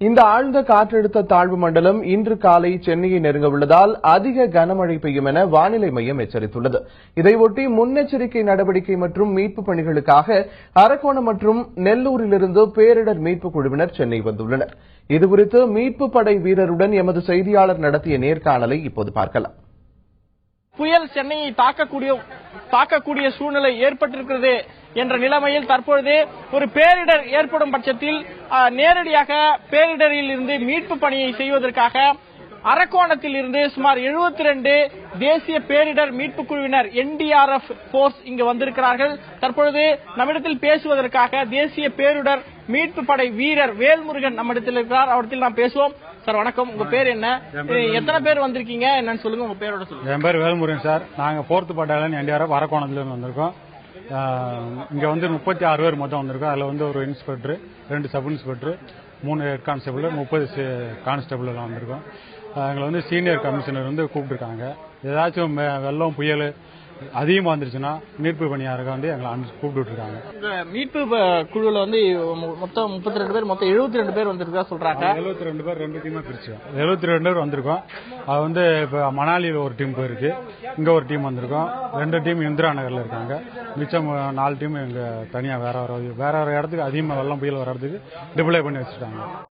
இந்த ஆழ்ந்த காற்றழுத்த தாழ்வு மண்டலம் இன்று காலை சென்னையை நெருங்க உள்ளதால் அதிக கனமழை பெய்யும் என வானிலை மையம் எச்சரித்துள்ளது. இதையொட்டி முன்னெச்சரிக்கை நடவடிக்கை மற்றும் மீட்புப் பணிகளுக்காக அரக்கோணம் மற்றும் நெல்லூரிலிருந்து பேரிடர் மீட்புக் குழுவினர் சென்னை வந்துள்ளனர். இதுகுறித்து மீட்புப் படை வீரருடன் எமது செய்தியாளர் நடத்திய நேர்காணலை இப்போது பார்க்கலாம். புயல் சென்னையை தாக்கக்கூடிய சூழ்நிலை ஏற்பட்டிருக்கிறது என்ற நிலைமையில் தற்பொழுது ஒரு பேரிடர் ஏற்படும் பட்சத்தில் நேரடியாக பேரிடரில் இருந்து மீட்பு பணியை செய்வதற்காக அரக்கோணத்தில் இருந்து சுமார் 72 தேசிய பேரிடர் மீட்பு குழுவினர் NDRF போர்ஸ் இங்கு வந்திருக்கிறார்கள். தற்பொழுது நம்மிடத்தில் பேசுவதற்காக தேசிய பேரிடர் மீட்பு படை வீரர் வேல்முருகன் நம்மிடத்தில் இருக்கிறார். அவரிடத்தில் நாம் பேசுவோம். சார் வணக்கம், உங்க பேர் என்ன, எத்தனை பேர் வந்திருக்கீங்க, என்னன்னு சொல்லுங்க, உங்க பேரோட சொல்லுங்க. என் பேர் வேல்முருகன் சார். நாங்க 4th பட்டாலியன் NDRF அரக்கோணத்துல இருந்து வந்திருக்கோம். இங்க 36 பேர் மொத்தம் வந்திருக்கோம். அதுல ஒரு inspector, 2 sub inspector, 3 head constable, 30 constable எல்லாம் வந்திருக்கோம். எங்களை சீனியர் கமிஷனர் கூப்பிட்டுருக்காங்க. ஏதாச்சும் வெள்ளம் புயல் அதிகமா வந்துருச்சுன்னா மீட்பு பணியாளர்கள் எங்களை கூப்பிட்டு இருக்காங்க. மீட்பு குழுல மொத்தம் 32 பேர், மொத்தம் 72 பேர் வந்திருக்கா சொல்றாங்க. 72 பேர் 2 டீமா பிரிச்சோம். 72 பேர் வந்திருக்கோம். அது இப்ப மணாலியில ஒரு டீம் போயிருக்கு, இங்க ஒரு டீம் வந்திருக்கோம். 2 டீம் இந்திரா நகர்ல இருக்காங்க. மிச்சம் 4 டீம் இங்க தனியா வேற இடத்துக்கு அதிகமா வெள்ளம் புயல் வர இடத்துக்கு டிப்ளை பண்ணி வச்சிருக்காங்க.